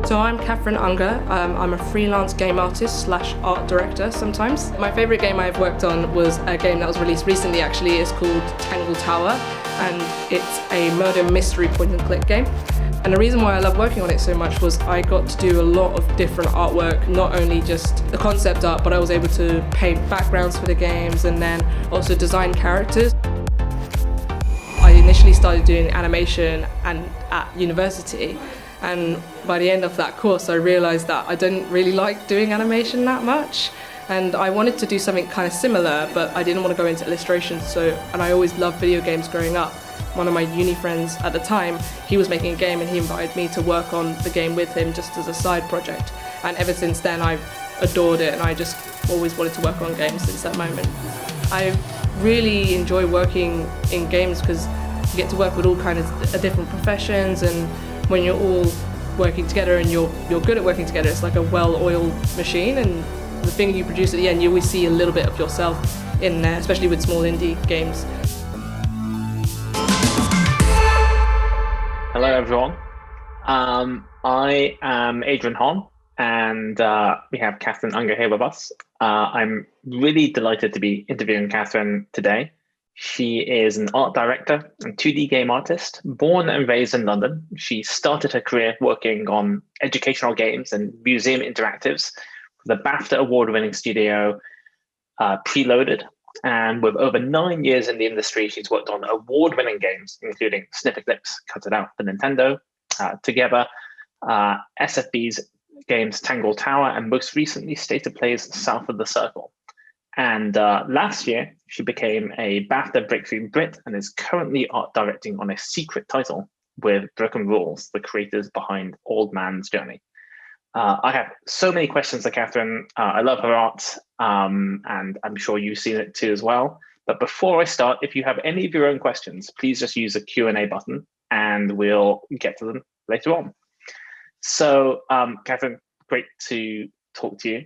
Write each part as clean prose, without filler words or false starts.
So I'm Catherine Unger. I'm a freelance game artist slash art director sometimes. My favourite game I've worked on was a game that was released recently actually. It's called Tangle Tower, and it's a murder mystery point and click game. And the reason why I love working on it so much was I got to do a lot of different artwork, not only just the concept art, but I was able to paint backgrounds for the games and then also design characters. I initially started doing animation at university, and by the end of that course I realised that I didn't really like doing animation that much, and I wanted to do something kind of similar, but I didn't want to go into illustration. And I always loved video games growing up. One of my uni friends at the time, he was making a game and he invited me to work on the game with him just as a side project, and ever since then I've adored it and I just always wanted to work on games since that moment. I really enjoy working in games because you get to work with all kinds of different professions, and when you're all working together and you're good at working together, it's like a well-oiled machine, and the thing you produce at the end, you always see a little bit of yourself in there, especially with small indie games. Hello everyone, I am Adrian Hon, and we have Catherine Unger here with us. I'm really delighted to be interviewing Catherine today. She is an art director and 2D game artist, born and raised in London. She started her career working on educational games and museum interactives for the BAFTA award-winning studio Preloaded. And with over 9 years in the industry, she's worked on award-winning games, including Snipperclips, Cut It Out for Nintendo, Together, SFB's games Tangle Tower, and most recently State of Play's South of the Circle. And last year, she became a BAFTA Breakthrough Brit and is currently art directing on a secret title with Broken Rules, the creators behind Old Man's Journey. I have so many questions to Catherine. I love her art, and I'm sure you've seen it too as well. But before I start, if you have any of your own questions, please just use the Q&A button and we'll get to them later on. So, Catherine, great to talk to you.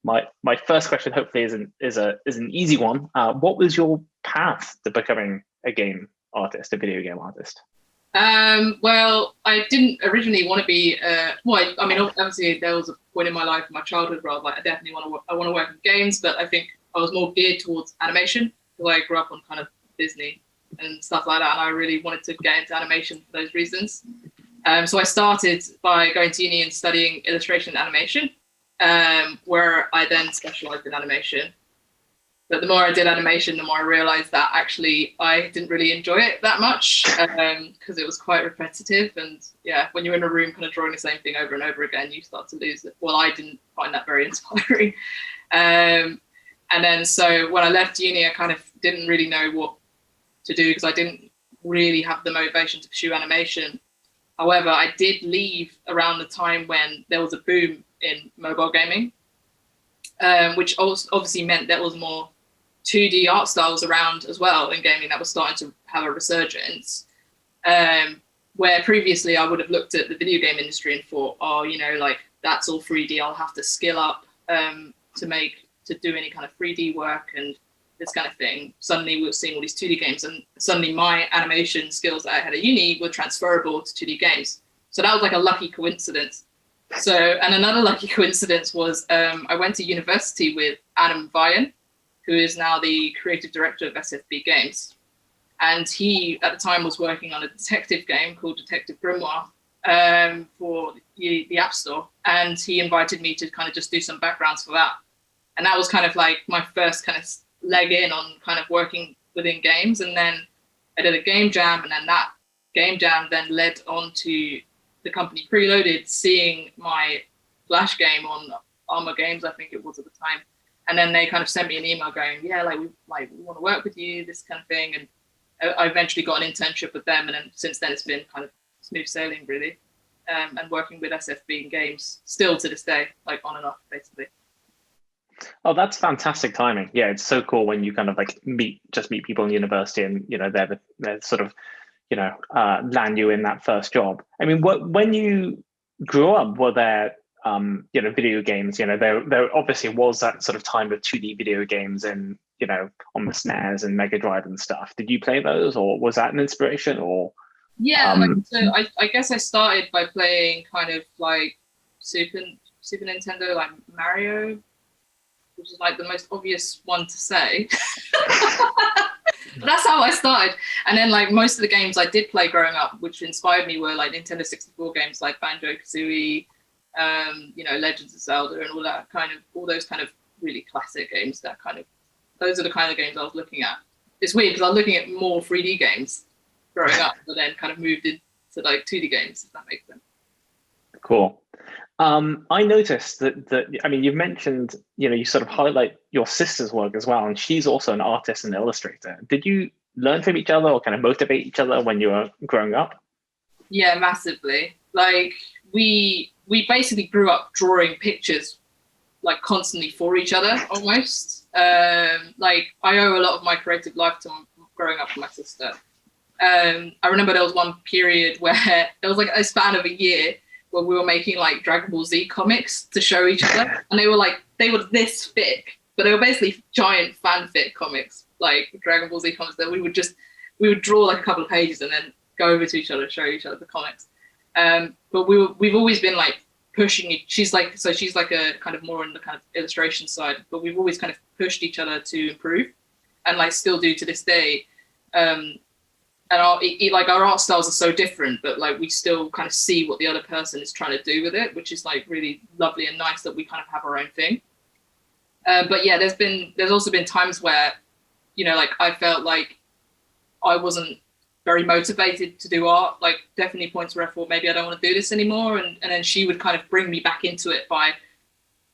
My first question, hopefully, is an easy one. What was your path to becoming a game artist, a video game artist? Well, I didn't originally want to be. Obviously, there was a point in my life, in my childhood, where I was like, I definitely want to work in games, but I think I was more geared towards animation because I grew up on kind of Disney and stuff like that, and I really wanted to get into animation for those reasons. So I started by going to uni and studying illustration and animation, where I then specialized in animation. But the more I did animation, the more I realized that actually I didn't really enjoy it that much because it was quite repetitive. And yeah, when you're in a room kind of drawing the same thing over and over again, you start to lose it. Well, I didn't find that very inspiring. And then so when I left uni, I kind of didn't really know what to do because I didn't really have the motivation to pursue animation. However, I did leave around the time when there was a boom in mobile gaming, which also obviously meant there was more 2D art styles around as well in gaming that was starting to have a resurgence. Where previously I would have looked at the video game industry and thought, oh, like that's all 3D. I'll have to skill up to do any kind of 3D work and this kind of thing. Suddenly we were seeing all these 2D games, and suddenly my animation skills that I had at uni were transferable to 2D games. So that was like a lucky coincidence. And another lucky coincidence was I went to university with Adam Vian, who is now the creative director of SFB Games. And he, at the time, was working on a detective game called Detective Grimoire for the App Store. And he invited me to kind of just do some backgrounds for that. And that was kind of like my first kind of leg in on kind of working within games. And then I did a game jam, and then that game jam then led on to the company Preloaded seeing my Flash game on Armor Games, I think it was at the time. And then they kind of sent me an email going, yeah, we want to work with you, this kind of thing. And I eventually got an internship with them. And then since then it's been kind of smooth sailing really. And working with SFB in games still to this day, like on and off basically. Oh, that's fantastic timing. Yeah, it's so cool when you kind of like meet people in university and, they're sort of, land you in that first job. I mean, when you grew up, were there, video games, there obviously was that sort of time of 2D video games and, on the SNES and Mega Drive and stuff. Did you play those, or was that an inspiration, or? Yeah, so I guess I started by playing kind of like Super Nintendo, like Mario, which is like the most obvious one to say. But that's how I started. And then like most of the games I did play growing up, which inspired me, were like Nintendo 64 games like Banjo-Kazooie, Legends of Zelda, and all those kind of really classic games. Those are the kind of games I was looking at. It's weird because I was looking at more 3D games growing up, but then kind of moved into like 2D games, if that makes sense. Cool. I noticed that I mean, you've mentioned, you sort of highlight your sister's work as well, and she's also an artist and illustrator. Did you learn from each other or kind of motivate each other when you were growing up? Yeah, massively. Like we basically grew up drawing pictures like constantly for each other almost. Like I owe a lot of my creative life to growing up with my sister. I remember there was one period where there was like a span of a year where we were making like Dragon Ball Z comics to show each other, and they were this thick, but they were basically giant fanfic comics, like Dragon Ball Z comics that we would draw like a couple of pages and then go over to each other, show each other the comics. But we've always been like pushing it. She's like a kind of more on the kind of illustration side, but we've always kind of pushed each other to improve, and like still do to this day. And our art styles are so different, but like we still kind of see what the other person is trying to do with it, which is like really lovely and nice that we kind of have our own thing. But yeah, there's also been times where, like I felt like I wasn't very motivated to do art, like definitely points where I thought maybe I don't want to do this anymore. And then she would kind of bring me back into it by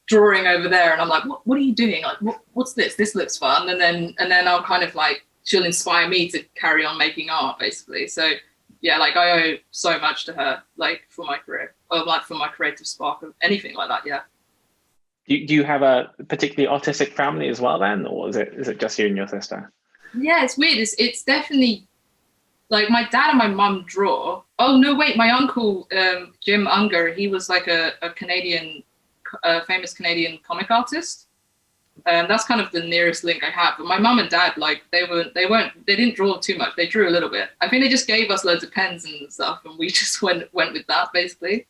drawing over there. And I'm like, what are you doing? Like, what's this? This looks fun. And then I'll kind of like, she'll inspire me to carry on making art basically. So yeah, like I owe so much to her, like for my career, or like for my creative spark or anything like that. Yeah. Do you have a particularly artistic family as well then, or is it just you and your sister? Yeah, it's weird. It's definitely like my dad and my mum draw. Oh no, wait, my uncle Jim Unger, he was like a famous Canadian comic artist. That's kind of the nearest link I have. But my mum and dad, like they didn't draw too much. They drew a little bit. I think they just gave us loads of pens and stuff, and we just went with that basically.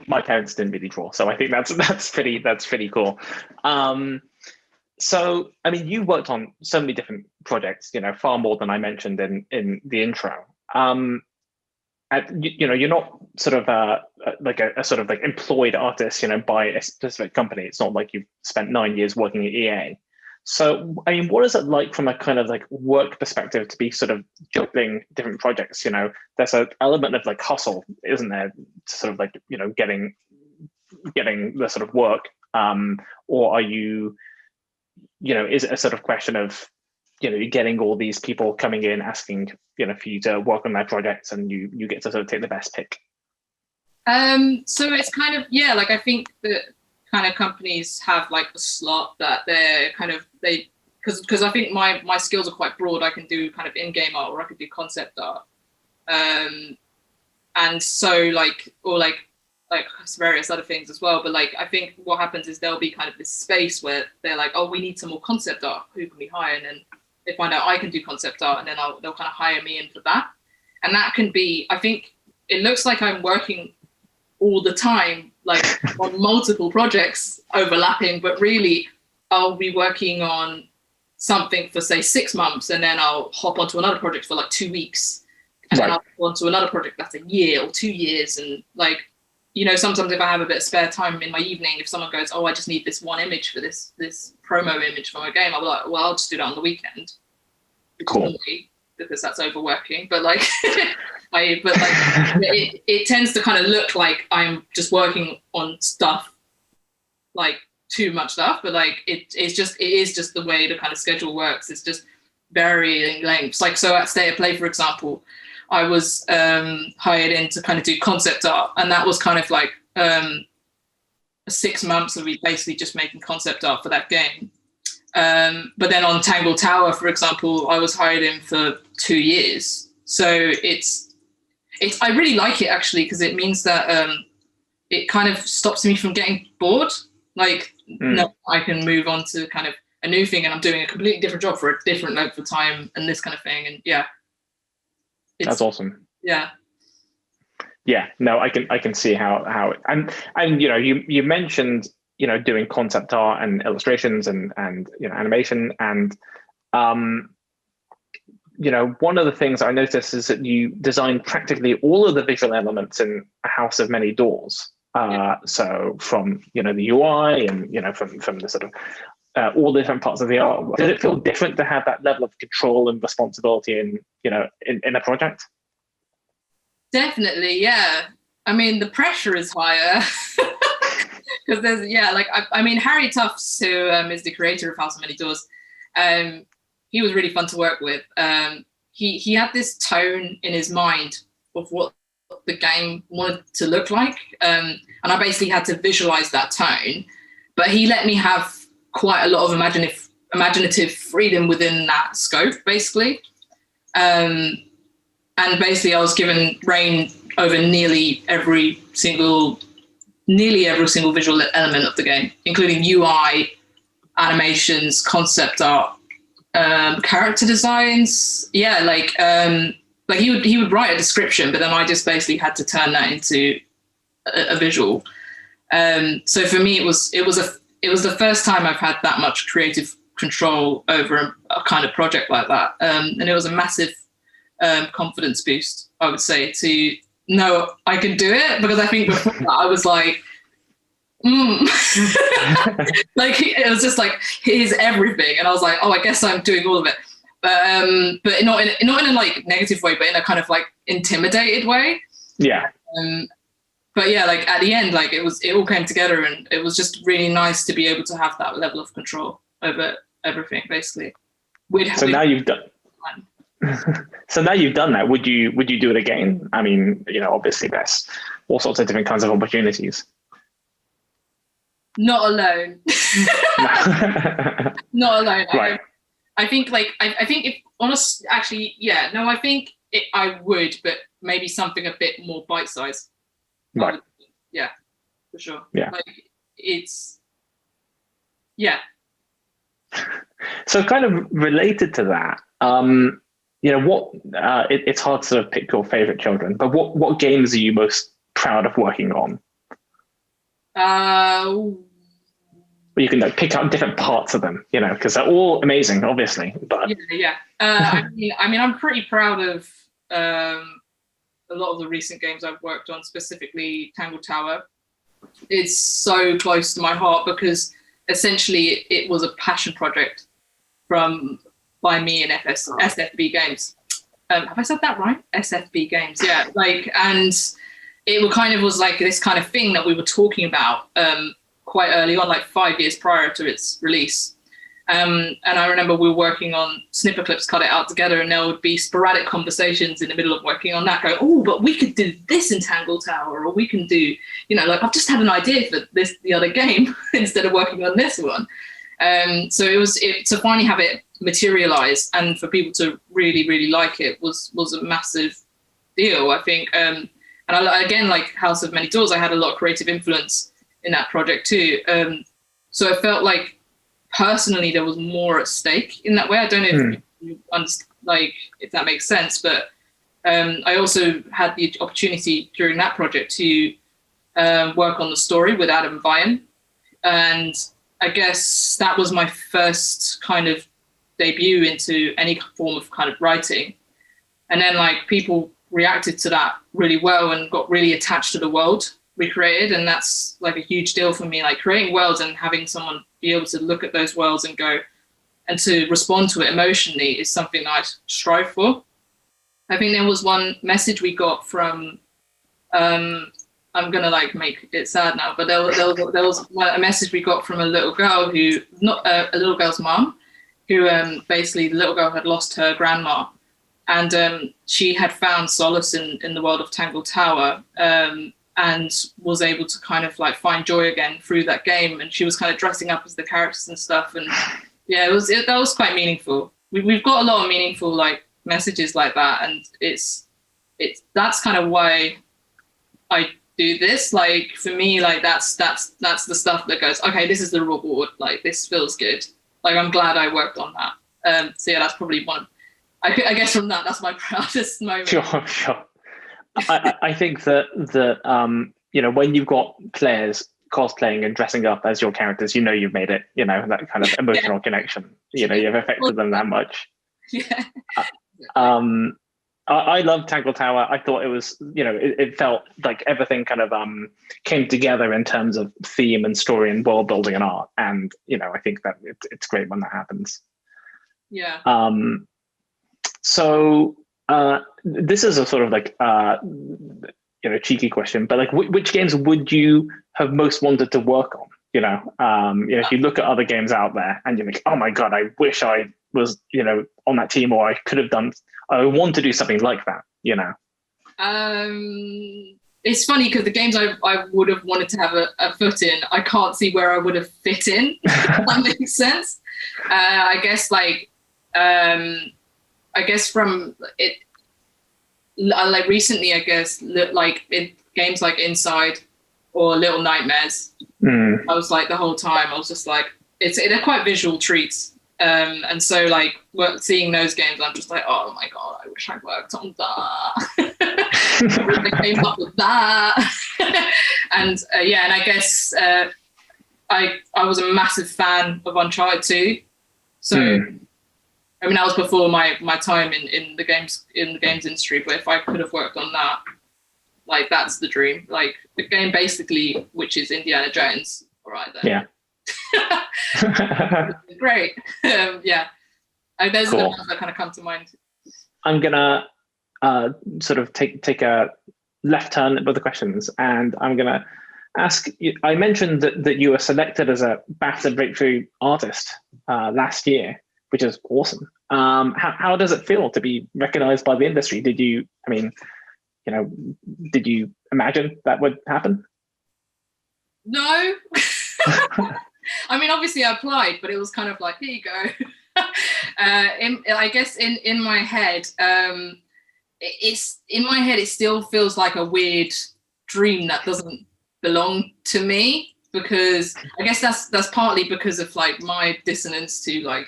My parents didn't really draw, so I think that's pretty cool. So I mean, you worked on so many different projects, far more than I mentioned in the intro. You're not sort of a sort of like employed artist, by a specific company. It's not like you've spent 9 years working at EA. So, I mean, what is it like from a kind of like work perspective to be sort of juggling different projects? There's an element of like hustle, isn't there? Sort of like, getting the sort of work, or are you, is it a sort of question of, you're getting all these people coming in asking, for you to work on their projects, and you get to sort of take the best pick? So it's kind of, yeah, like I think that kind of companies have like a slot that they're kind of, because I think my skills are quite broad. I can do kind of in-game art, or I could do concept art. And so like various other things as well. But like, I think what happens is there'll be kind of this space where they're like, oh, we need some more concept art. Who can we hire? And then they find out I can do concept art, and then they'll kind of hire me in for that. And that can be, I think it looks like I'm working all the time, like on multiple projects overlapping, but really I'll be working on something for say 6 months, and then I'll hop onto another project for like 2 weeks, and then I'll hop onto another project that's a year or 2 years. And like, sometimes if I have a bit of spare time in my evening, if someone goes, oh, I just need this one image for this promo image for my game, I'll be like, well, I'll just do that on the weekend. Cool. Because that's overworking, but like, it tends to kind of look like I'm just working on stuff, like too much stuff, but like it is just the way the kind of schedule works. It's just varying lengths. Like, so at State of Play, for example, I was hired in to kind of do concept art, and that was kind of like 6 months of me basically just making concept art for that game. But then on Tangled Tower, for example, I was hired in for 2 years. So it's I really like it actually, because it means that it kind of stops me from getting bored. Like, no, I can move on to kind of a new thing, and I'm doing a completely different job for a different length of time and this kind of thing. And yeah. That's awesome. Yeah. Yeah, no, I can see how and you mentioned doing concept art and illustrations and animation, and one of the things I noticed is that you designed practically all of the visual elements in A House of Many Doors. So from the UI and from the sort of all the different parts of the art. Did it feel different to have that level of control and responsibility in a project? Definitely, yeah. I mean, the pressure is higher because there's Harry Tufts, who is the creator of House of Many Doors. He was really fun to work with. He had this tone in his mind of what the game wanted to look like, and I basically had to visualize that tone. But he let me have quite a lot of imaginative freedom within that scope, basically. And basically, I was given reign over nearly every single visual element of the game, including UI, animations, concept art, character designs. Yeah, he would write a description, but then I just basically had to turn that into a visual. So for me, it was the first time I've had that much creative control over a kind of project like that, and it was a massive confidence boost, I would say, to know I could do it, because I think before that I was like, like it was just like, here's everything, and I was like, oh, I guess I'm doing all of it, but not in a like negative way, but in a kind of like intimidated way. Yeah. But yeah, like at the end, like it all came together, and it was just really nice to be able to have that level of control over everything, basically. Now you've done. So now you've done that. Would you do it again? I mean, obviously there's all sorts of different kinds of opportunities. Not alone. Not alone. Right. I think if honest, actually, yeah, no, I think I would, but maybe something a bit more bite-sized. Right. Yeah, for sure. Yeah. Yeah. So kind of related to that, it's hard to sort of pick your favorite children, but what games are you most proud of working on? You can pick out different parts of them, because they're all amazing, obviously. But yeah. I mean, I'm pretty proud of a lot of the recent games I've worked on, specifically Tangled Tower. It's so close to my heart because essentially it was a passion project by me and SFB Games. Have I said that right? SFB Games, yeah. And it kind of was like this kind of thing that we were talking about quite early on, like 5 years prior to its release. And I remember we were working on snipper clips, cut it out together, and there would be sporadic conversations in the middle of working on that, going, oh, but we could do this in Tangled Tower, or we can do, I've just had an idea for the other game instead of working on this one. So it was to finally have it materialize and for people to really, really like it was a massive deal, I think. And again, like House of Many Doors, I had a lot of creative influence in that project too. So it felt like personally there was more at stake in that way. I don't know if you understand, if that makes sense, but I also had the opportunity during that project to work on the story with Adam Vian, and I guess that was my first kind of debut into any form of kind of writing. And then people reacted to that really well and got really attached to the world we created. And that's like a huge deal for me, creating worlds and having someone be able to look at those worlds and go and to respond to it emotionally is something that I strive for. I think there was one message we got from, I'm going to make it sad now, but there was a message we got from a little girl a little girl's mom, who basically the little girl had lost her grandma, and she had found solace in the world of Tangled Tower, and was able to kind of find joy again through that game. And she was kind of dressing up as the characters and stuff. And yeah, that was quite meaningful. We've got a lot of meaningful messages like that, and that's kind of why I do this. For me, that's the stuff that goes, okay, this is the reward. This feels good. I'm glad I worked on that. So yeah, that's probably one of, I guess from that's my proudest moment. Sure. I think that when you've got players cosplaying and dressing up as your characters, you've made it. That kind of emotional connection. You've affected them that much. Yeah. I love Tangled Tower. I thought it was, it felt like everything kind of came together in terms of theme and story and world building and art. And I think that it's great when that happens. Yeah. So this is a sort of like cheeky question, but like which games would you have most wanted to work on? If you look at other games out there and you're like, oh my god, I wish I was on that team, or I could have done. I want to do something like that. It's funny because the games I would have wanted to have a foot in, I can't see where I would have fit in. If that makes sense. I guess from it, like recently, I guess like in games like Inside or Little Nightmares, I was like the whole time I was just like they're quite visual treats, and so like seeing those games, I'm just like, oh my god, I wish I worked on that. I came up with that, and and I guess I was a massive fan of Uncharted 2, so. I mean, that was before my time in the games industry. But if I could have worked on that, like that's the dream. Like the game basically, which is Indiana Jones. All right then. Yeah. Great. Yeah. Those are the ones that kind of come to mind. I'm gonna sort of take a left turn with the questions, and I'm gonna ask you. I mentioned that you were selected as a BAFTA Breakthrough Artist last year, which is awesome. How does it feel to be recognized by the industry? Did you imagine that would happen? No. I mean, obviously I applied, but it was kind of like, here you go. I guess in my head, it still feels like a weird dream that doesn't belong to me, because I guess that's partly because of like my dissonance to like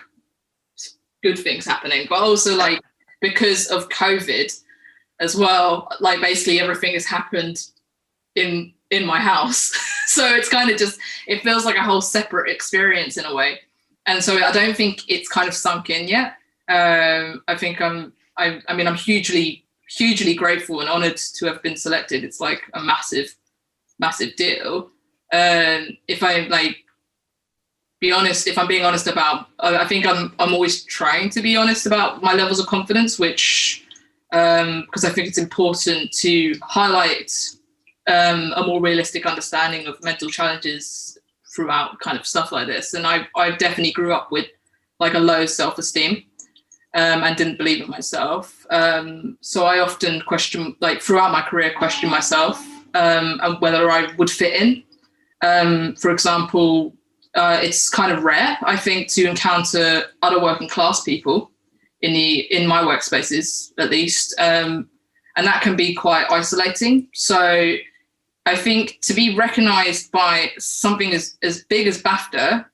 good things happening, but also like because of COVID as well. Like basically everything has happened in my house, so it's kind of just, it feels like a whole separate experience in a way, and so I don't think it's kind of sunk in yet. I think I'm hugely grateful and honored to have been selected. It's like a massive deal. If I'm being honest about, I think I'm always trying to be honest about my levels of confidence, which, because I think it's important to highlight a more realistic understanding of mental challenges throughout kind of stuff like this. And I definitely grew up with like a low self-esteem, and didn't believe in myself. So I often throughout my career, question myself and whether I would fit in. For example, it's kind of rare, I think, to encounter other working class people in my workspaces, at least, and that can be quite isolating. So I think to be recognised by something as big as BAFTA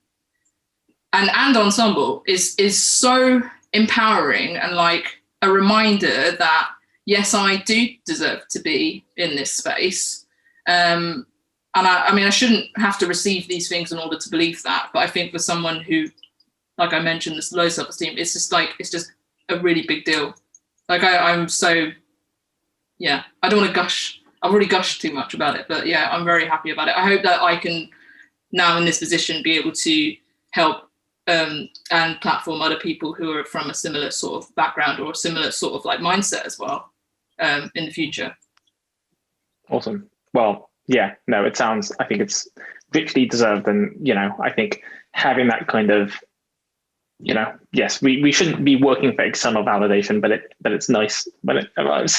and Ensemble is so empowering, and like a reminder that yes, I do deserve to be in this space. And I mean, I shouldn't have to receive these things in order to believe that. But I think for someone who, like I mentioned, this low self-esteem, it's just a really big deal. Like I'm so, yeah, I don't want to gush. I've already gushed too much about it, but yeah, I'm very happy about it. I hope that I can now in this position be able to help and platform other people who are from a similar sort of background or a similar sort of like mindset as well in the future. Awesome. Well, yeah, no, I think it's richly deserved. And, I think having that kind of, yes, we shouldn't be working for external validation, but it's nice when it arrives.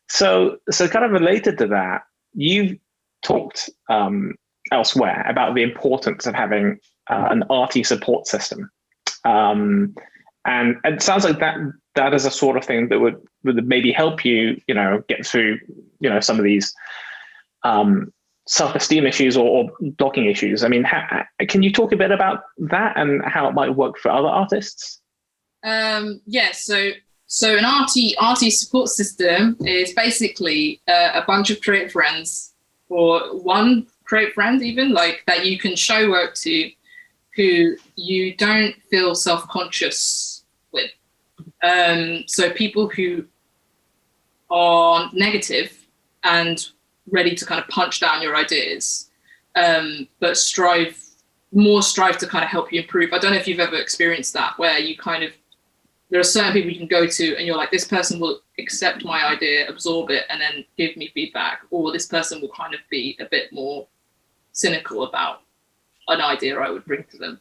So kind of related to that, you've talked elsewhere about the importance of having an Arty support system. And it sounds like that is a sort of thing that would maybe help you, get through, some of these self-esteem issues or blocking issues. I mean, can you talk a bit about that and how it might work for other artists? Yeah, so an Arty support system is basically a bunch of creative friends, or one creative friend even, like that you can show work to, who you don't feel self-conscious with. So people who are negative and ready to kind of punch down your ideas, but strive to kind of help you improve. I don't know if you've ever experienced that, where you kind of, there are certain people you can go to and you're like, this person will accept my idea, absorb it, and then give me feedback, or this person will kind of be a bit more cynical about an idea I would bring to them.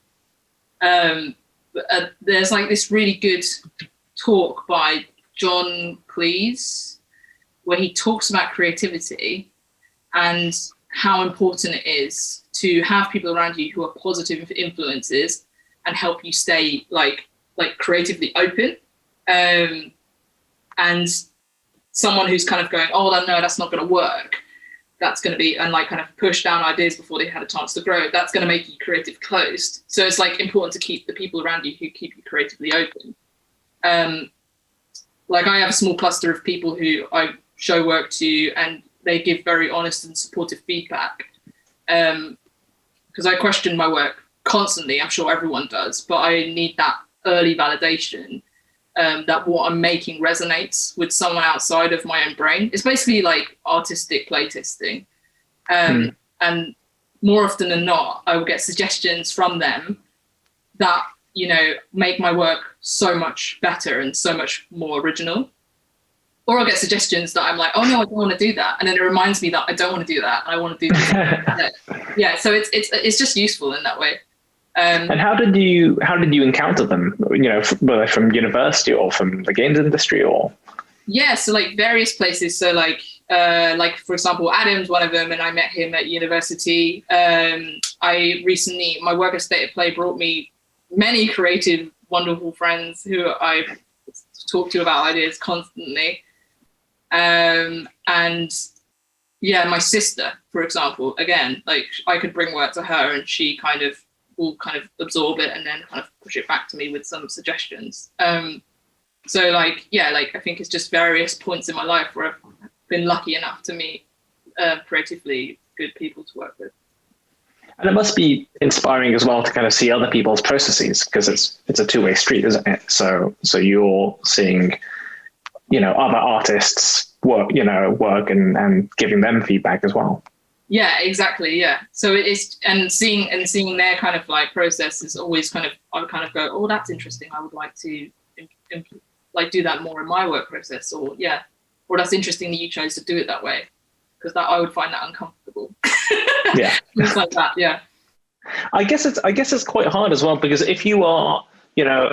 There's like this really good talk by John Cleese where he talks about creativity and how important it is to have people around you who are positive influences and help you stay like creatively open. And someone who's kind of going, oh, no, that's not going to work. That's going to be, and like kind of push down ideas before they had a chance to grow. That's going to make you creative closed. So it's like important to keep the people around you who keep you creatively open. Like I have a small cluster of people who I show work to, and they give very honest and supportive feedback. Because I question my work constantly. I'm sure everyone does, but I need that early validation that what I'm making resonates with someone outside of my own brain. It's basically like artistic playtesting. And more often than not, I will get suggestions from them that, you know, make my work so much better and so much more original. Or I'll get suggestions that I'm like, oh no, I don't want to do that. And then it reminds me that I don't want to do that. I want to do that. Yeah, so it's just useful in that way. And how did you encounter them? You know, whether from university or from the games industry or? Yeah, so like various places. So like for example, Adam's one of them, and I met him at university. My work at State of Play brought me many creative, wonderful friends who I talk to about ideas constantly. And yeah, my sister, for example, again, like I could bring work to her and she will kind of absorb it and then kind of push it back to me with some suggestions. So like, yeah, like I think it's just various points in my life where I've been lucky enough to meet creatively good people to work with. And it must be inspiring as well to kind of see other people's processes, because it's a two-way street, isn't it? So you're seeing, you know, other artists work and giving them feedback as well. Yeah, exactly. Yeah. So it is, and seeing their kind of like process is always I would kind of go, oh, that's interesting. I would like to like do that more in my work process, or that's interesting that you chose to do it that way, because that I would find that uncomfortable. Yeah. Things like that. Yeah. I guess it's quite hard as well, because if you are, you know,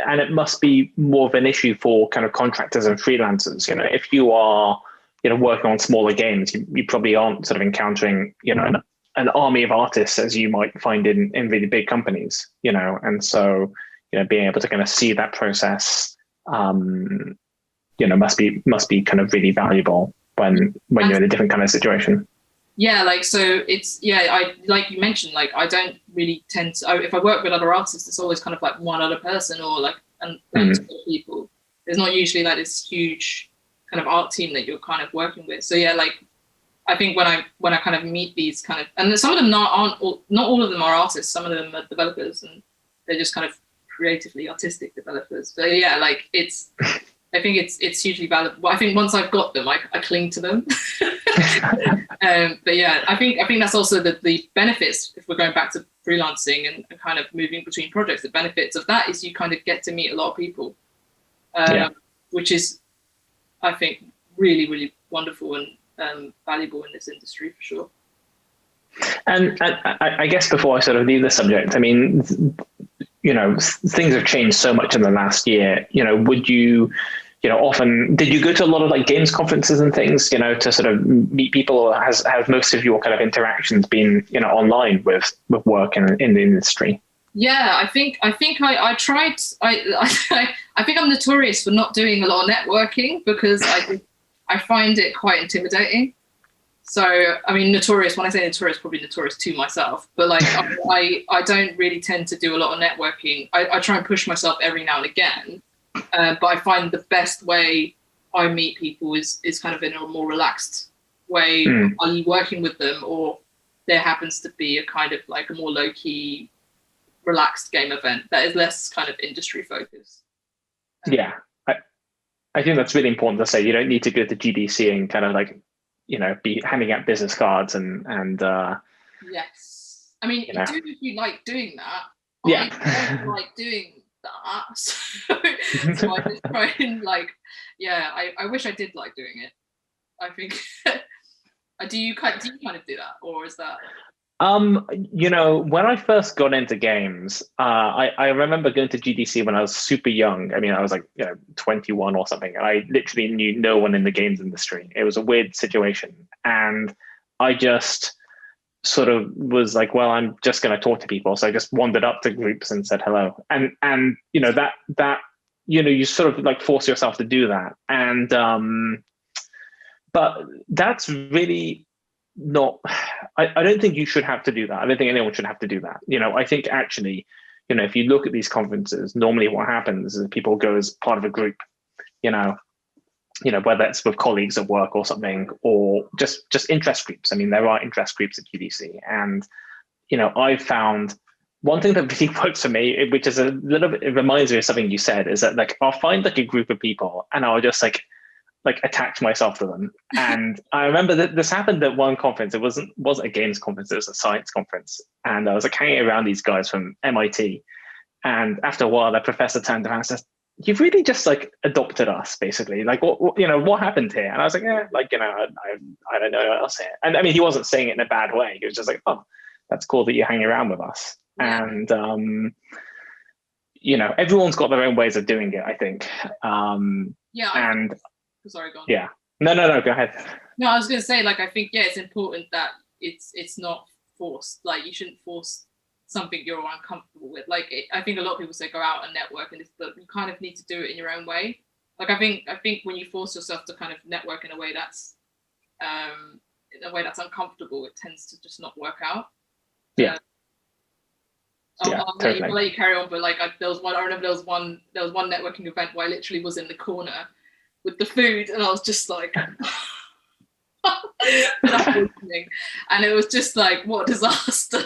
and it must be more of an issue for kind of contractors and freelancers, you know, if you are, you know, working on smaller games, you probably aren't sort of encountering, you know, an army of artists as you might find in really big companies, you know, and so, you know, being able to kind of see that process, you know, must be kind of really valuable when you're in a different kind of situation. Yeah, like, so it's, I, like you mentioned, like, I don't really tend to, if I work with other artists, it's always kind of like one other person or like, and people. There's not usually like this huge kind of art team that you're kind of working with. So yeah, like, I think when I kind of meet these kind of, and some of them not all of them are artists, some of them are developers, and they're just kind of creatively artistic developers. But yeah, like, I think it's hugely valuable. I think once I've got them, I cling to them. But yeah, I think that's also the benefits, if we're going back to freelancing and kind of moving between projects, the benefits of that is you kind of get to meet a lot of people, which is, I think, really, really wonderful and valuable in this industry for sure. And I guess before I sort of leave the subject, I mean, you know, things have changed so much in the last year. You know, would you, you know, often, did you go to a lot of like games conferences and things, you know, to sort of meet people, or has most of your kind of interactions been, you know, online with work in the industry? Yeah, I think I tried. I think I'm notorious for not doing a lot of networking because I find it quite intimidating. So, I mean, notorious, when I say notorious, probably notorious to myself, but like, I don't really tend to do a lot of networking. I try and push myself every now and again, but I find the best way I meet people is kind of in a more relaxed way. I'm working with them, or there happens to be a kind of like a more low-key, relaxed game event that is less kind of industry focused. Yeah, I think that's really important to say. You don't need to go to GDC and kind of like, be handing out business cards and yes. I mean, you know. do if you like doing that. Yeah. I don't like doing that. So I just try and like, yeah, I wish I did like doing it. I think, do you kind of do that, or is that? When I first got into games, I remember going to GDC when I was super young. I mean, I was like, 21 or something, and I literally knew no one in the games industry. It was a weird situation. And I just sort of was like, well, I'm just going to talk to people. So I just wandered up to groups and said hello. And that you sort of like force yourself to do that. And, but that's really not, I don't think you should have to do that. I don't think anyone should have to do that. I think actually, if you look at these conferences, normally what happens is people go as part of a group, whether it's with colleagues at work or something, or just interest groups. I mean, there are interest groups at GDC. And, I've found one thing that really works for me, which is a little bit, it reminds me of something you said, is that like, I'll find like a group of people and I'll just like attach myself to them. And I remember that this happened at one conference. It wasn't a games conference, it was a science conference. And I was like hanging around these guys from MIT. And after a while, the professor turned around and says, "You've really just like adopted us, basically. Like, what happened here?" And I was like, "Yeah, like, I don't know what else here." And I mean, he wasn't saying it in a bad way. He was just like, "Oh, that's cool that you hang around with us." Yeah. And, everyone's got their own ways of doing it, I think. Sorry, go on. Yeah. No, go ahead. No, I was going to say, like, I think, it's important that it's not forced. Like, you shouldn't force something you're uncomfortable with. Like, I think a lot of people say go out and network, and but you kind of need to do it in your own way. Like, I think when you force yourself to kind of network in a way that's uncomfortable, it tends to just not work out. Yeah. I'll Totally. let you carry on, but like I remember there was one networking event where I literally was in the corner with the food, and I was just like, and it was just like, what a disaster.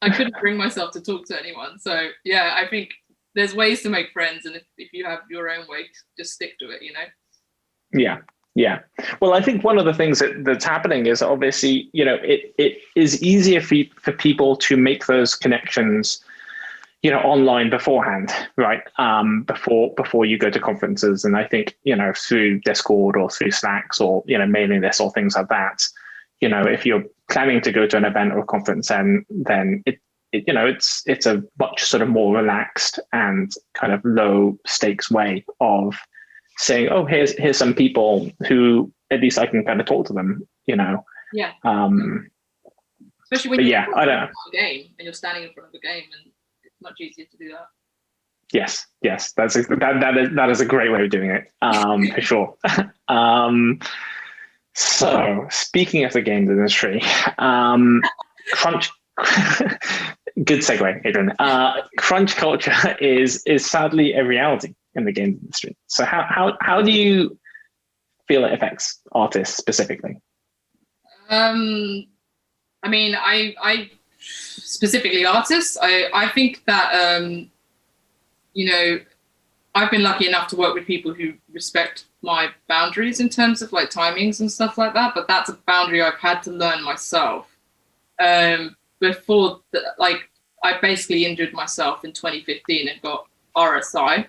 I couldn't bring myself to talk to anyone. So yeah, I think there's ways to make friends, and if you have your own way, just stick to it, Yeah. Well, I think one of the things that's happening is obviously, it is easier for people to make those connections, online beforehand, right? Before you go to conferences. And I think, through Discord or through Slacks or, mailing lists or things like that, if you're planning to go to an event or a conference, then it's a much sort of more relaxed and kind of low stakes way of saying, oh, here's some people who at least I can kind of talk to them, Yeah. Especially when you're I don't know. A game and you're standing in front of a game, and it's much easier to do that. Yes, that is a great way of doing it, for sure. So speaking of the games industry, crunch. Good segue, Adrian. Crunch culture is sadly a reality in the games industry. So how do you feel it affects artists specifically? I mean, I specifically artists. I think that I've been lucky enough to work with people who respect my boundaries in terms of like timings and stuff like that. But that's a boundary I've had to learn myself. Before, I basically injured myself in 2015 and got RSI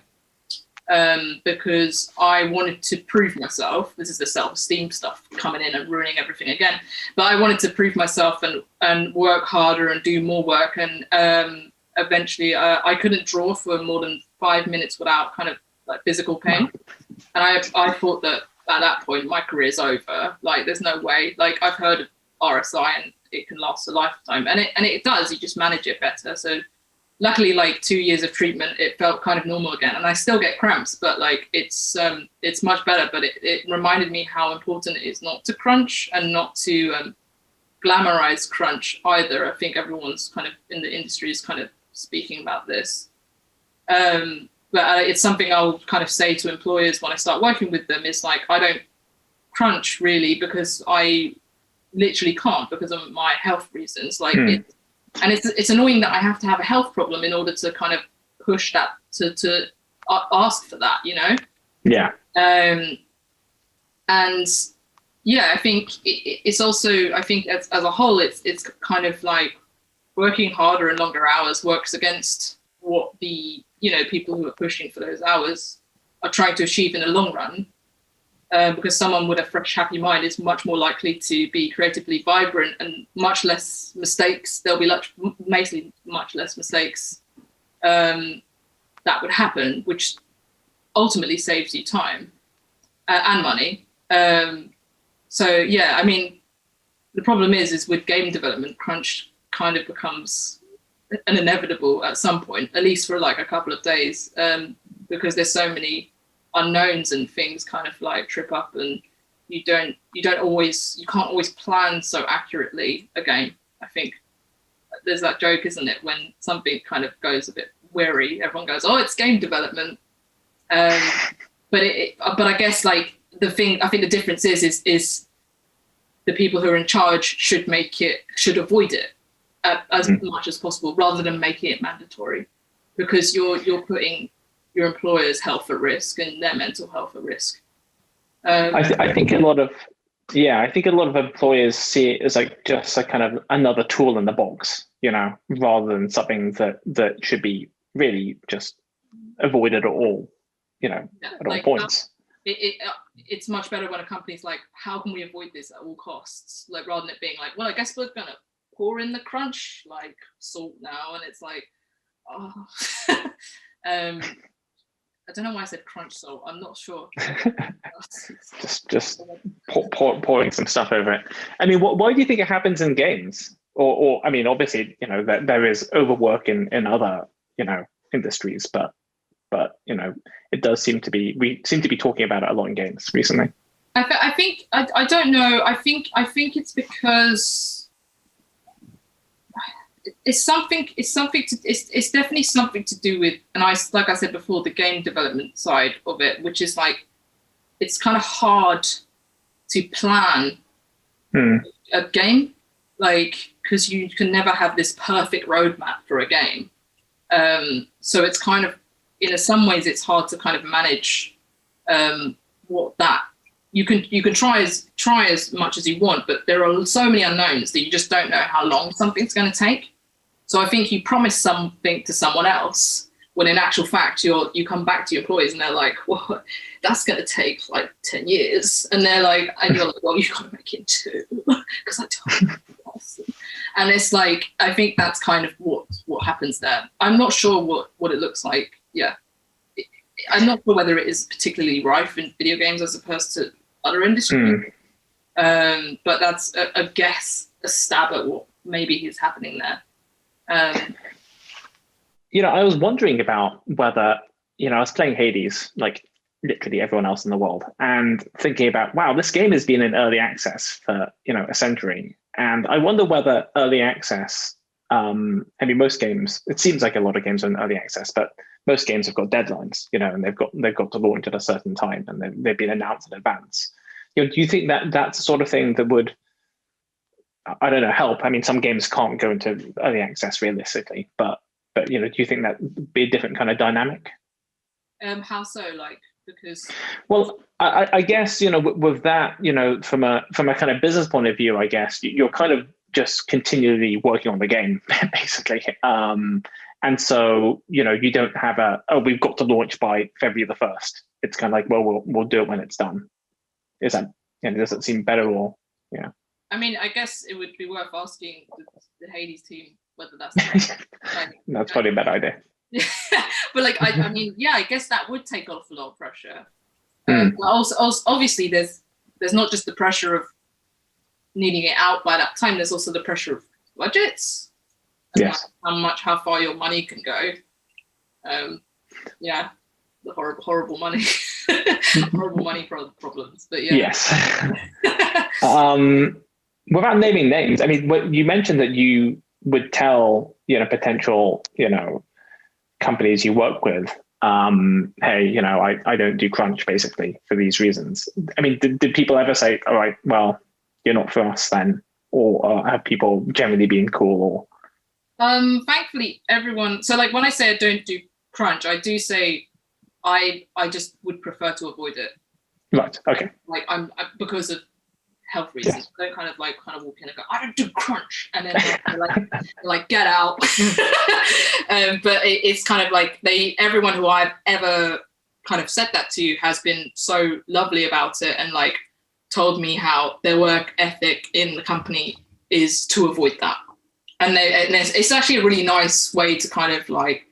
because I wanted to prove myself. This is the self-esteem stuff coming in and ruining everything again. But I wanted to prove myself and work harder and do more work. And eventually I couldn't draw for more than 5 minutes without kind of like physical pain. And I thought that at that point my career's over. Like, there's no way. Like, I've heard of RSI and it can last a lifetime, and it does. You just manage it better. So luckily, like 2 years of treatment, it felt kind of normal again. And I still get cramps, but like it's much better. But it reminded me how important it is not to crunch and not to glamorize crunch either. I think everyone's kind of in the industry is kind of speaking about this. But it's something I'll kind of say to employers when I start working with them. It's like, I don't crunch really because I literally can't because of my health reasons. Like, it's annoying that I have to have a health problem in order to kind of push that to ask for that, you know? Yeah. And yeah, I think it's also, I think as a whole, it's kind of like working harder and longer hours works against what the, you know, people who are pushing for those hours are trying to achieve in the long run. Because someone with a fresh, happy mind is much more likely to be creatively vibrant and much less mistakes. There'll be basically much less mistakes that would happen, which ultimately saves you time and money. So yeah, I mean, the problem is with game development, crunch kind of becomes an inevitable at some point, at least for like a couple of days, because there's so many unknowns and things kind of like trip up, and you can't always plan so accurately a game. I think there's that joke, isn't it, when something kind of goes a bit wary, everyone goes, oh, it's game development. But I guess like I think the difference is the people who are in charge should avoid it as much as possible rather than making it mandatory, because you're putting your employer's health at risk and their mental health at risk. I think a lot of employers see it as like just a kind of another tool in the box, you know, rather than something that should be really just avoided at all, you know, at all points. It's much better when a company's like, how can we avoid this at all costs? Like, rather than it being like, well, I guess we're gonna pour in the crunch like salt now, and it's like, oh. I don't know why I said crunch salt. I'm not sure. just pouring some stuff over it. I mean, why do you think it happens in games? Or I mean, obviously, you know, that there is overwork in other, you know, industries, but you know, it does seem to be, we seem to be talking about it a lot in games recently. I think I don't know. I think it's because it's definitely something to do with, and like I said before, the game development side of it, which is like, it's kind of hard to plan a game, like, because you can never have this perfect roadmap for a game. So it's kind of, in some ways, it's hard to kind of manage what that you can try as much as you want, but there are so many unknowns that you just don't know how long something's going to take. So I think you promise something to someone else when in actual fact you come back to your employees and they're like, well, that's going to take like 10 years. And they're like, and you're like, well, you've got to make it 2 because I told you. And it's like, I think that's kind of what happens there. I'm not sure what it looks like. Yeah. I'm not sure whether it is particularly rife in video games as opposed to other industries. But that's a guess, a stab at what maybe is happening there. You know, I was wondering about whether, you know, I was playing Hades, like literally everyone else in the world, and thinking about, wow, this game has been in early access for, you know, a century. And I wonder whether early access, I mean, most games, it seems like a lot of games are in early access, but most games have got deadlines, you know, and they've got to launch at a certain time, and they've been announced in advance. You know, do you think that that's the sort of thing that would, I don't know, help? I mean, some games can't go into early access realistically, but you know, do you think that would be a different kind of dynamic? How so? Like, because, well, I guess, you know, with that, you know, from a kind of business point of view, I guess you're kind of just continually working on the game, basically. And so, you know, you don't have we've got to launch by February the 1st. It's kind of like, well, we'll do it when it's done. Is that, you know, does it seem better, or, yeah? I mean, I guess it would be worth asking the Hades team whether that's like, that's probably a bad idea. But like, I mean, yeah, I guess that would take off a lot of pressure. But also, obviously, there's not just the pressure of needing it out by that time. There's also the pressure of budgets. and like how far your money can go. Yeah, the horrible money, horrible money problems. But yeah. Yes. Without naming names, I mean, you mentioned that you would tell, potential, companies you work with, hey, I don't do crunch basically for these reasons. I mean, did people ever say, all right, well, you're not for us then? Or have people generally been cool? Or thankfully everyone, so like when I say I don't do crunch, I do say I just would prefer to avoid it. Right. Okay. Like I'm because of health reasons. Yes. I don't kind of walk in and go, I don't do crunch, and then like get out. But it's kind of like everyone who I've ever kind of said that to has been so lovely about it, and like told me how their work ethic in the company is to avoid that. And it's actually a really nice way to kind of like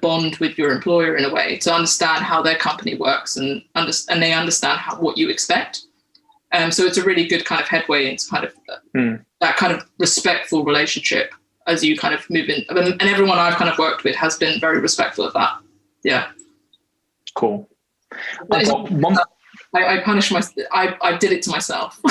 bond with your employer in a way, to understand how their company works and they understand what you expect. So it's a really good kind of headway into kind of that kind of respectful relationship as you kind of move in. And everyone I've kind of worked with has been very respectful of that. Yeah. Cool. I punish myself. I did it to myself.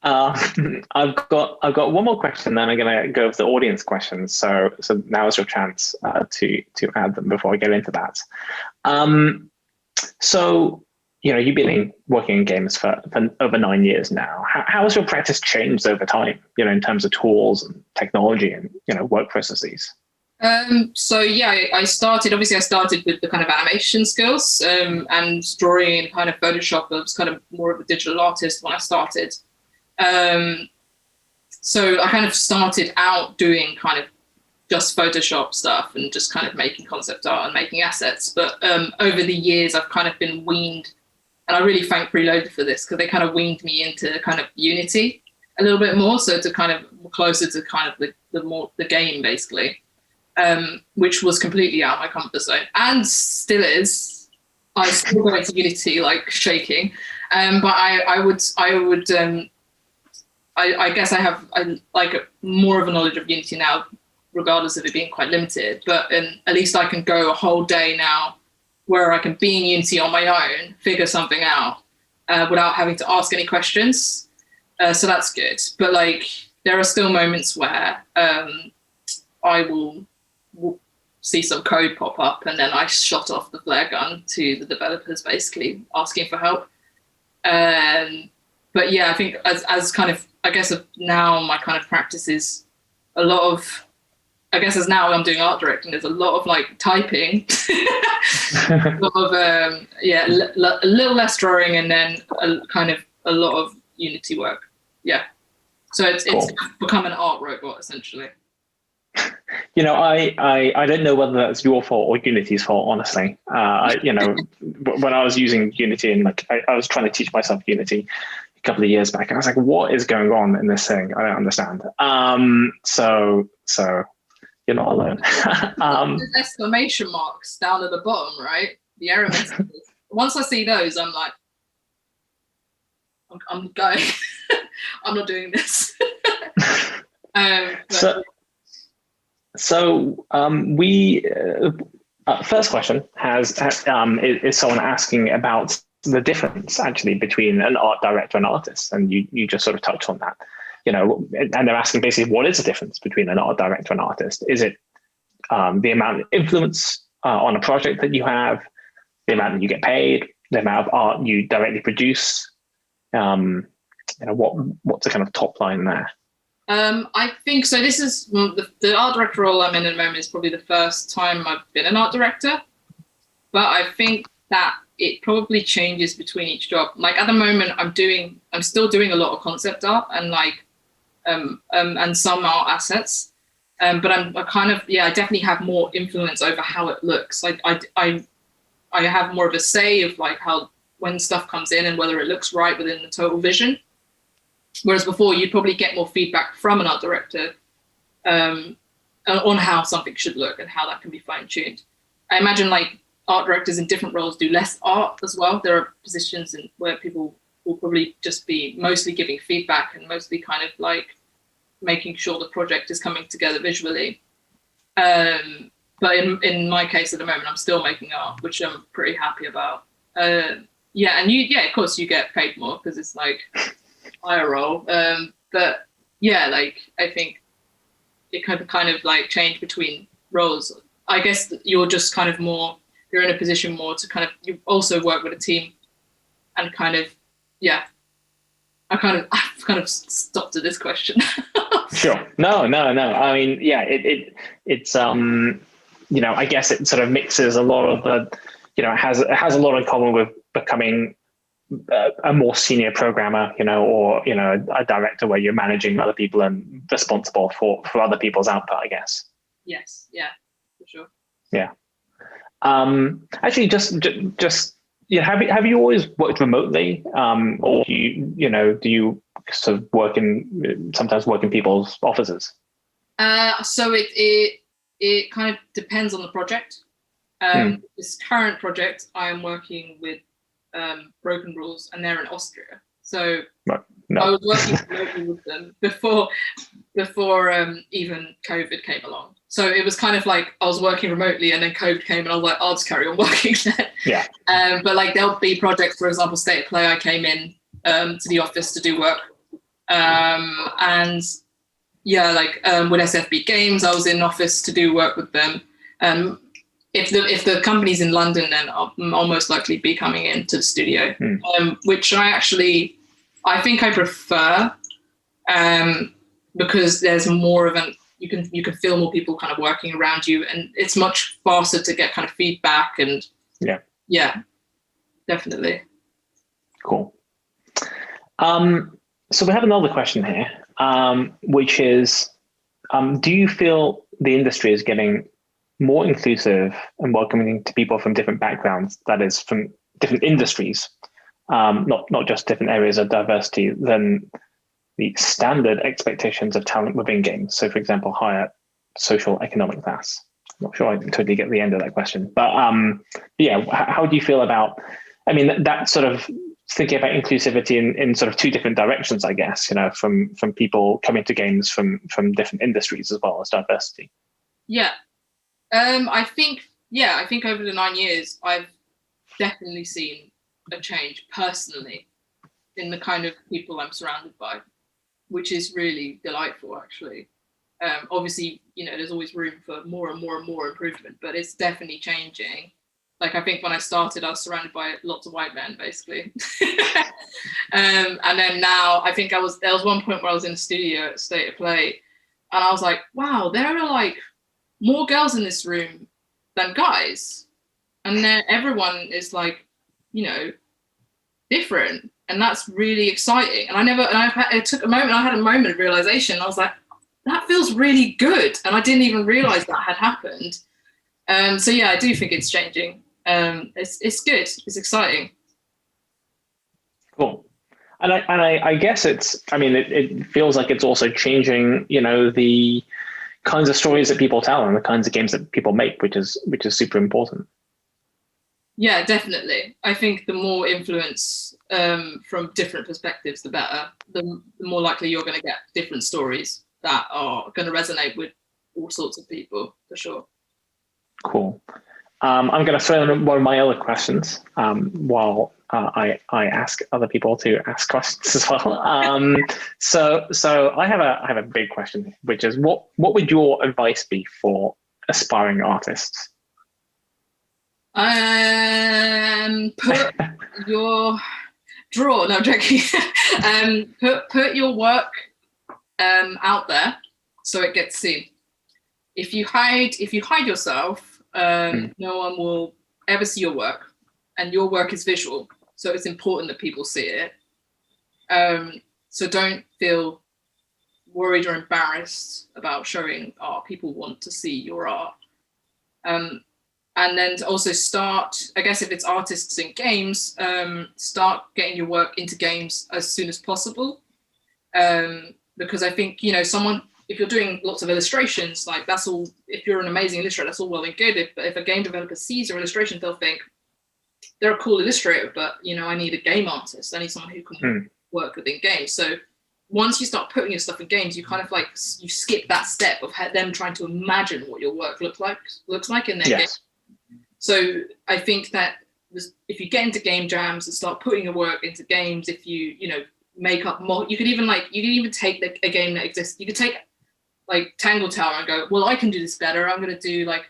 I've got one more question, then I'm going to go over the audience questions. So now is your chance to add them before I get into that. So, you've been working in games for over 9 years now. How has your practice changed over time, in terms of tools and technology and, work processes? So yeah, I started with the kind of animation skills and drawing in kind of Photoshop. I was kind of more of a digital artist when I started. So I kind of started out doing kind of just Photoshop stuff and just kind of making concept art and making assets. But over the years, I've kind of been weaned, and I really thank Preloaded for this, because they kind of weaned me into kind of Unity a little bit more, so to kind of closer to kind of the game basically. Which was completely out of my comfort zone, and still is. I still go into Unity like shaking, but I guess I have more of a knowledge of Unity now, regardless of it being quite limited. But at least I can go a whole day now where I can be in Unity on my own, figure something out without having to ask any questions. So that's good. But like there are still moments where I will see some code pop up, and then I shot off the flare gun to the developers, basically asking for help. But yeah, I think as kind of, I guess now my kind of practice is a lot of, I guess as now I'm doing art directing, there's a lot of like typing, a lot of a little less drawing, and then a lot of Unity work. Yeah, so it's become an art robot essentially. I don't know whether that's your fault or Unity's fault, honestly. When I was using Unity and I was trying to teach myself Unity a couple of years back, I was like, what is going on in this thing? I don't understand. So you're not alone. There's exclamation marks down at the bottom, right? The error messages. Once I see those, I'm like, I'm going. I'm not doing this. We first question is someone asking about the difference actually between an art director and artist, and you just sort of touched on that, and they're asking basically, what is the difference between an art director and artist? Is it the amount of influence on a project that you have, the amount that you get paid, the amount of art you directly produce? What's the kind of top line there? I think so. This is the art director role I'm in at the moment is probably the first time I've been an art director, but I think that it probably changes between each job. Like at the moment, I'm still doing a lot of concept art and and some art assets, but I definitely have more influence over how it looks. I have more of a say of like how when stuff comes in and whether it looks right within the total vision. Whereas before, you'd probably get more feedback from an art director on how something should look and how that can be fine-tuned. I imagine like art directors in different roles do less art as well. There are positions where people will probably just be mostly giving feedback and mostly kind of like making sure the project is coming together visually. But in my case at the moment, I'm still making art, which I'm pretty happy about. Yeah, and of course you get paid more because it's like higher role. But yeah, like I think it kind of like change between roles. I guess you're just kind of you're in a position more to kind of, you also work with a team and kind of, yeah. I've kind of stopped at this question. Sure. No. I mean, yeah, it's you know, I guess it sort of mixes a lot of the, you know, it has a lot in common with becoming a more senior programmer, you know, or, you know, a director where you're managing other people and responsible for other people's output, I guess. Yes. Yeah, for sure. Yeah. Actually, just yeah, have you always worked remotely, or do you sort of sometimes work in people's offices? So it kind of depends on the project. This current project, I am working with Broken Rules, and they're in Austria. So no. I was working remotely with them before even COVID came along. So it was kind of like I was working remotely, and then COVID came, and I was like, I'll just carry on working then. Yeah. But like there'll be projects, for example, State of Play. I came in to the office to do work, and yeah, like with SFB Games, I was in office to do work with them. If the company's in London, then I'll most likely be coming into the studio, which I think I prefer, because there's more of you can feel more people kind of working around you, and it's much faster to get kind of feedback and yeah, definitely. Cool. So we have another question here, which is, do you feel the industry is getting more inclusive and welcoming to people from different backgrounds, that is from different industries, not just different areas of diversity, than the standard expectations of talent within games? So for example, higher social economic class. I'm not sure I totally get the end of that question, but yeah, how do you feel about, I mean, that sort of thinking about inclusivity in sort of two different directions, I guess, you know, from people coming to games from different industries as well as diversity? Yeah. I think over the 9 years, I've definitely seen a change personally in the kind of people I'm surrounded by, which is really delightful, actually. Obviously, you know, there's always room for more and more and more improvement, but it's definitely changing. Like, I think when I started, I was surrounded by lots of white men, basically. And then now, I think there was one point where I was in the studio at State of Play, and I was like, wow, there are like more girls in this room than guys. And then everyone is like, you know, different. And that's really exciting. And I had a moment of realization. I was like, that feels really good. And I didn't even realize that had happened. So yeah, I do think it's changing. It's good. It's exciting. Cool. And I guess it feels like it's also changing, you know, the kinds of stories that people tell and the kinds of games that people make, which is super important. Yeah, definitely. I think the more influence from different perspectives, the better. The more likely you're going to get different stories that are going to resonate with all sorts of people, for sure. Cool. I'm going to throw in one of my other questions while I ask other people to ask questions as well. So I have a big question, which is what would your advice be for aspiring artists? Put your draw. No, I'm joking. Put your work out there so it gets seen. If you hide yourself, no one will ever see your work, and your work is visual, so it's important that people see it. So don't feel worried or embarrassed about showing art. People want to see your art. And then to also start, I guess if it's artists in games, start getting your work into games as soon as possible. Because I think, you know, if you're doing lots of illustrations, like that's all, if you're an amazing illustrator, that's all well and good. If a game developer sees your illustrations, they'll think, they're a cool illustrator, but, you know, I need a game artist. I need someone who can work within games. So once you start putting your stuff in games, you kind of like you skip that step of them trying to imagine what your work looks like in their game. So I think that if you get into game jams and start putting your work into games, if you make up more, you could even take a game that exists. You could take like Tangle Tower and go, well, I can do this better. I'm going to do like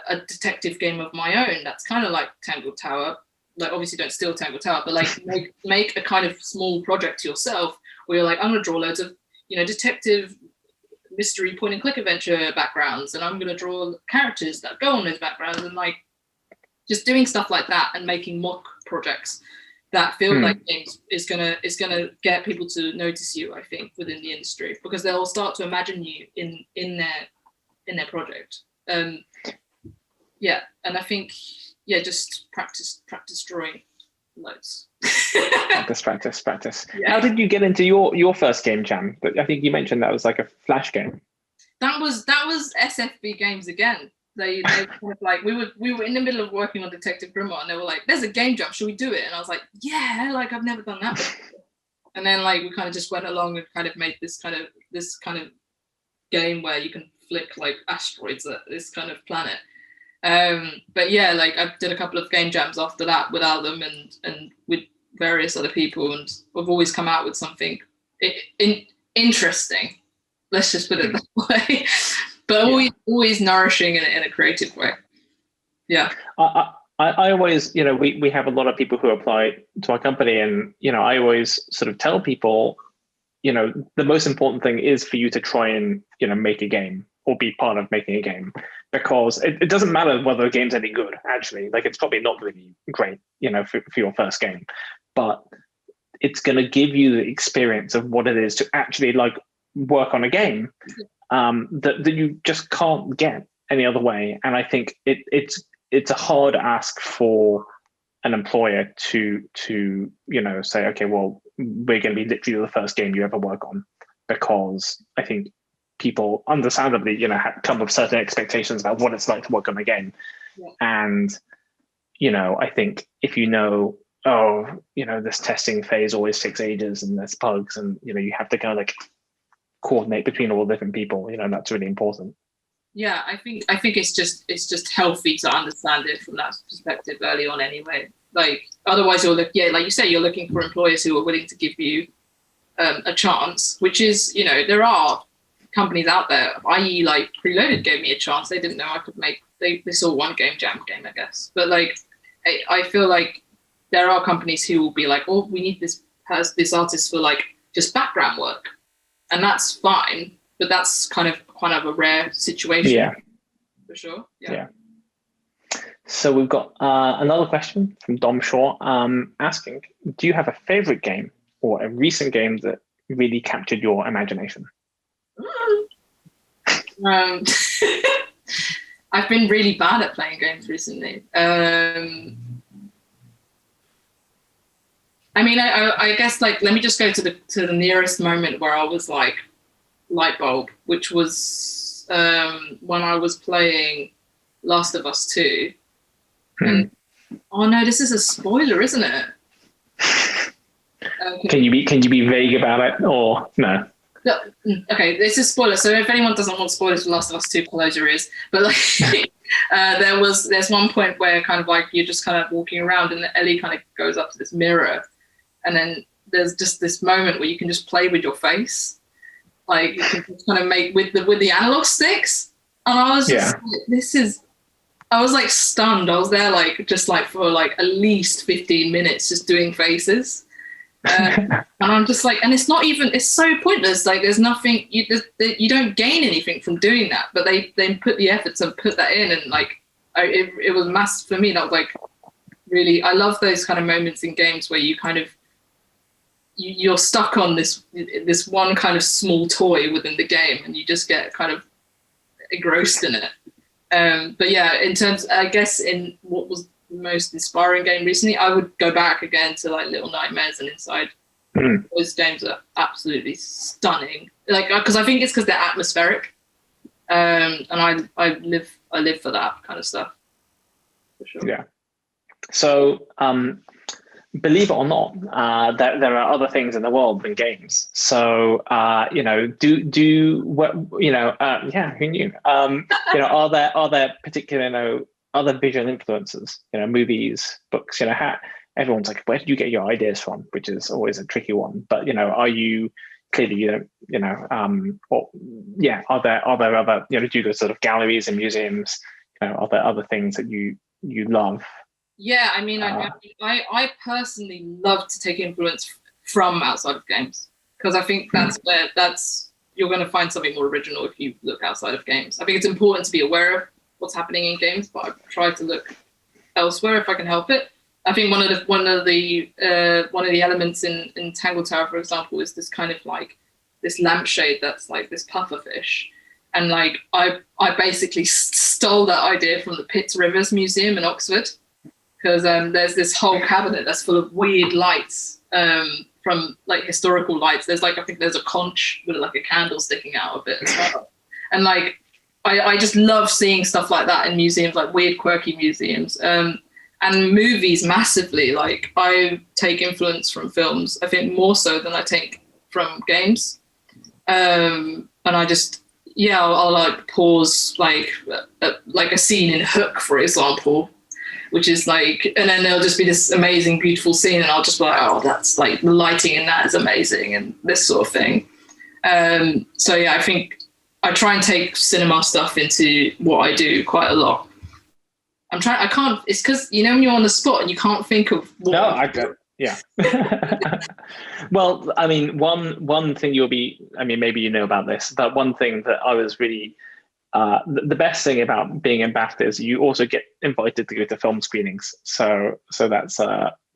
a detective game of my own. That's kind of like Tangle Tower. Like obviously don't steal Tangle Tower, but like make a kind of small project to yourself where you're like, I'm going to draw loads of, detective mystery point and click adventure backgrounds, and I'm going to draw characters that go on those backgrounds, and like just doing stuff like that and making mock projects that feel like games is gonna get people to notice you, I think, within the industry, because they'll start to imagine you in their project. And I think just practice drawing loads. practice. Yeah. How did you get into your first game jam? I think you mentioned that was like a Flash game. That was SFB Games again. They kind of like, we were in the middle of working on Detective Grimoire, and they were like, there's a game jam, should we do it? And I was like, yeah, like I've never done that before. And then like we kind of just went along and kind of made this kind of game where you can flick like asteroids at this kind of planet. But yeah, like I did a couple of game jams after that without them and with various other people, and we've always come out with something interesting. Let's just put it that way. But always nourishing in a creative way. Yeah. I always, we have a lot of people who apply to our company, and, I always sort of tell people, the most important thing is for you to try and, make a game or be part of making a game, because it doesn't matter whether the game's any good, actually. Like, it's probably not really great, for your first game, but it's going to give you the experience of what it is to actually like work on a game. That you just can't get any other way. And I think it's a hard ask for an employer to say, okay, well, we're going to be literally the first game you ever work on, because I think people understandably, come with certain expectations about what it's like to work on a game. Yeah. And, I think if this testing phase always takes ages and there's bugs, and, you have to kind of like coordinate between all different people, that's really important. Yeah, I think it's just healthy to understand it from that perspective early on anyway. Like otherwise like you say, you're looking for employers who are willing to give you a chance, which is, there are companies out there, i.e. like Preloaded gave me a chance. They didn't know I could make, they saw one game jam game, I guess. But like, I feel like there are companies who will be like, oh, we need this artist for like just background work. And that's fine, but that's kind of a rare situation. Yeah, for sure. Yeah. So we've got another question from Dom Shaw asking, do you have a favorite game or a recent game that really captured your imagination? I've been really bad at playing games recently. I mean, I guess like, let me just go to the nearest moment where I was like light bulb, which was when I was playing Last of Us 2. And oh no, this is a spoiler, isn't it? Can you be vague about it or no? No, okay, this is spoiler. So if anyone doesn't want spoilers for Last of Us 2, close your ears. But like, there's one point where kind of like you're just kind of walking around, and Ellie kind of goes up to this mirror. And then there's just this moment where you can just play with your face, like you can just kind of make with the analog sticks. And I was just like, I was like stunned. I was there like just like for like at least 15 minutes just doing faces. And I'm just like, and it's so pointless. Like there's nothing, you don't gain anything from doing that, but they put the effort to put that in. And like, it was massive for me. That was like really, I love those kind of moments in games where you kind of, you're stuck on this one kind of small toy within the game, and you just get kind of engrossed in it. But yeah, in terms, I guess, in what was the most inspiring game recently, I would go back again to like Little Nightmares and Inside. Those games are absolutely stunning. Like, because I think it's because they're atmospheric, and I live for that kind of stuff. For sure. Yeah. So believe it or not, there are other things in the world than games. So, who knew? Are there particular, other visual influences, movies, books, everyone's like, where did you get your ideas from? Which is always a tricky one. But, are you clearly, are there other, do you go sort of galleries and museums, are there other things that you love? Yeah, I mean, I personally love to take influence from outside of games, because I think you're going to find something more original if you look outside of games. I think it's important to be aware of what's happening in games, but I try to look elsewhere if I can help it. I think one of the elements in Entangled Tower, for example, is this kind of like this lampshade that's like this pufferfish. And like I basically stole that idea from the Pitt Rivers Museum in Oxford, because there's this whole cabinet that's full of weird lights from like historical lights. There's like, I think there's a conch with like a candle sticking out of it as well. And like I just love seeing stuff like that in museums, like weird, quirky museums. And movies massively. Like I take influence from films, I think more so than I take from games. And I just, I'll like pause like a scene in Hook, for example, which is like, and then there'll just be this amazing, beautiful scene, and I'll just be like, oh, that's like the lighting in that is amazing, and this sort of thing. So yeah, I think I try and take cinema stuff into what I do quite a lot. It's because, when you're on the spot and you can't think of what. No, I don't. Yeah. Well, I mean, one thing maybe about this, but one thing that I was really, the best thing about being ambassador is you also get invited to go to film screenings. So that's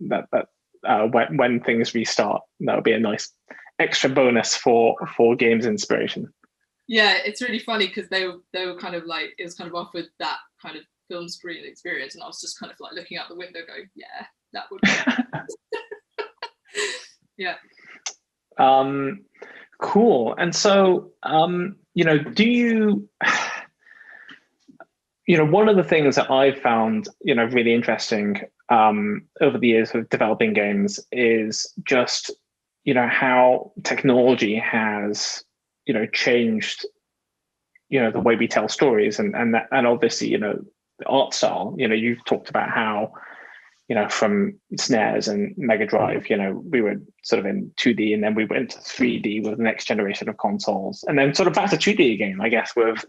when things restart, that'll be a nice extra bonus for games inspiration. Yeah, it's really funny because they were kind of like, it was kind of offered that kind of film screen experience, and I was just kind of like looking out the window going, yeah, that would be yeah. Cool. And so do you one of the things that I've found really interesting over the years of developing games is just how technology has changed the way we tell stories, and obviously the art style. You've talked about how from SNES and Mega Drive, we were sort of in 2D, and then we went to 3D with the next generation of consoles, and then sort of back to 2D again, I guess, with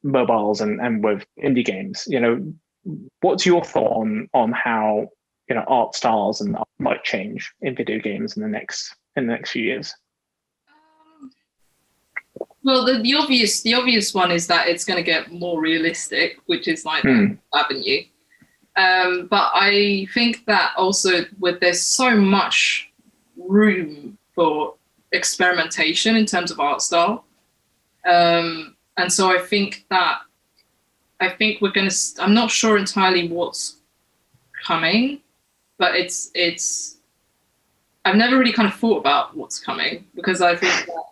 mobiles and with indie games. What's your thought on how art styles and art might change in video games in the next few years? Well, the obvious one is that it's going to get more realistic, which is like the avenue. But I think that also there's so much room for experimentation in terms of art style. And so I think we're going to, I'm not sure entirely what's coming, but it's, I've never really kind of thought about what's coming, because I think that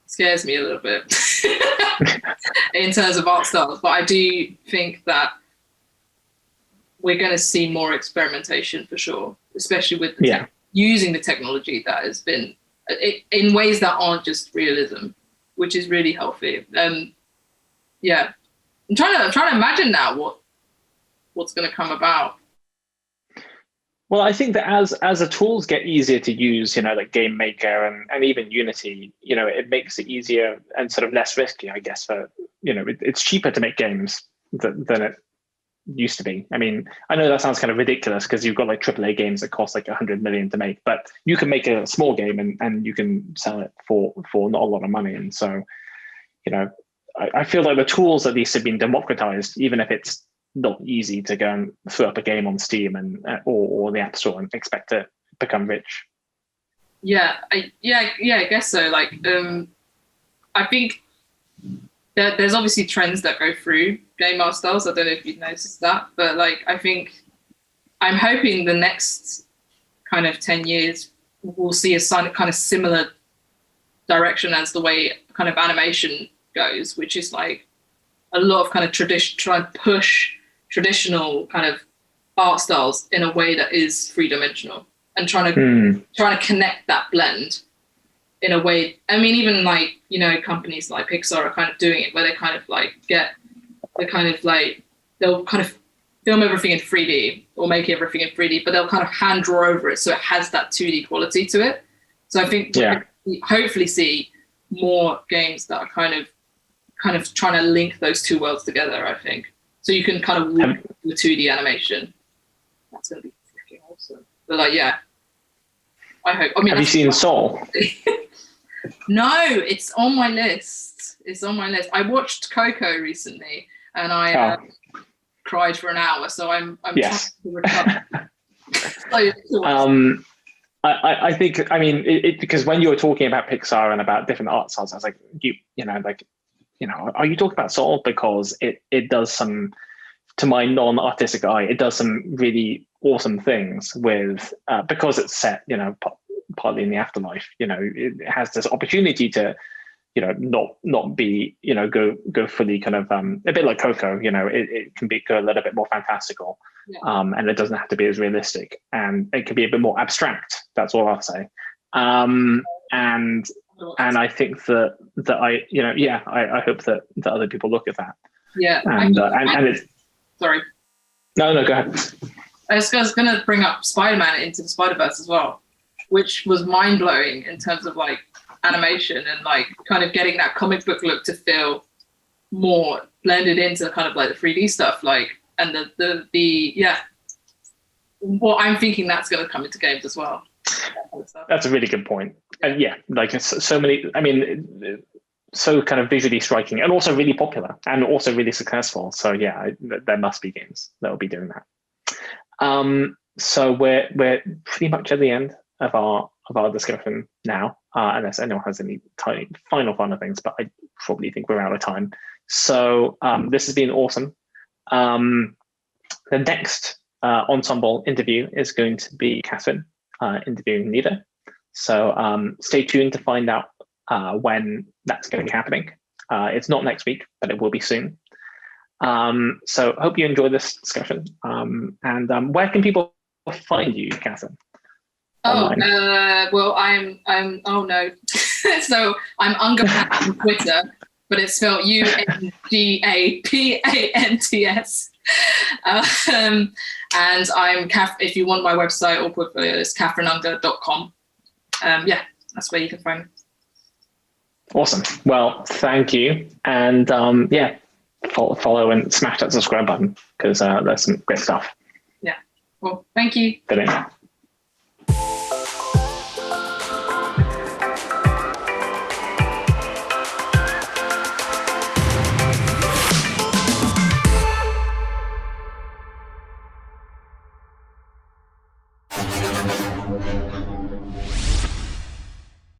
scares me a little bit in terms of art styles. But I do think that we're going to see more experimentation for sure, especially with using the technology that has been in ways that aren't just realism, which is really healthy. I'm trying to imagine now what's going to come about. Well, I think that as the tools get easier to use, like Game Maker and even Unity, it makes it easier and sort of less risky, I guess. For it's cheaper to make games than it used to be. I mean, I know that sounds kind of ridiculous because you've got like AAA games that cost like 100 million to make, but you can make a small game and you can sell it for not a lot of money. And so, I feel like the tools at least have been democratized, even if it's not easy to go and throw up a game on Steam or the App Store and expect to become rich. I guess so. Like, I think there's obviously trends that go through game art styles. I don't know if you've noticed that, but like, I think I'm hoping the next kind of 10 years we'll see a kind of similar direction as the way kind of animation goes, which is like a lot of kind of tradition, try and push traditional kind of art styles in a way that is three-dimensional, and trying to connect that blend in a way. I mean, even like, you know, companies like Pixar are kind of doing it, where they kind of like they'll kind of film everything in 3D or make everything in 3D, but they'll kind of hand draw over it so it has that 2D quality to it. So I think we hopefully see more games that are kind of trying to link those two worlds together, I think. So you can kind of walk the 2D animation. That's going to be freaking awesome. But like, yeah, I hope. I mean, have you seen Soul? No, it's on my list. It's on my list. I watched Coco recently, and I cried for an hour. So I'm yes. trying to recover. I think, I mean, because when you were talking about Pixar and about different art styles, I was like, are you talking about Soul? Because it does some, to my non-artistic eye, it does some really awesome things with, because it's set, you know, partly in the afterlife, you know, it has this opportunity to, you know, not be, you know, go fully kind of, a bit like Coco, you know, it can go a little bit more fantastical, and it doesn't have to be as realistic, and it can be a bit more abstract. That's all I'll say. And I think that I, you know, I hope that other people look at that. Yeah. And it's, sorry. No, go ahead. I was going to bring up Spider-Man Into the Spider-Verse as well, which was mind-blowing in terms of like animation and like kind of getting that comic book look to feel more blended into kind of like the 3D stuff, like, and the well, I'm thinking that's going to come into games as well. That's a really good point. And yeah, like so many, I mean, so kind of visually striking and also really popular and also really successful. So yeah, there must be games that will be doing that. So we're pretty much at the end of our discussion now, unless anyone has any tiny final things, but I probably think we're out of time. So this has been awesome. The next ensemble interview is going to be Catherine interviewing Nita. So stay tuned to find out when that's going to be happening. It's not next week, but it will be soon. So hope you enjoyed this discussion. And where can people find you, Catherine? Well, I'm oh no. So I'm Unger on Twitter, but it's spelled UNGAPANTS. And I'm if you want my website or portfolio, it's catherineunger.com. Yeah, that's where you can find me. Awesome. Well, thank you. And yeah, follow and smash that subscribe button, because there's some great stuff. Yeah. Well, thank you. Brilliant.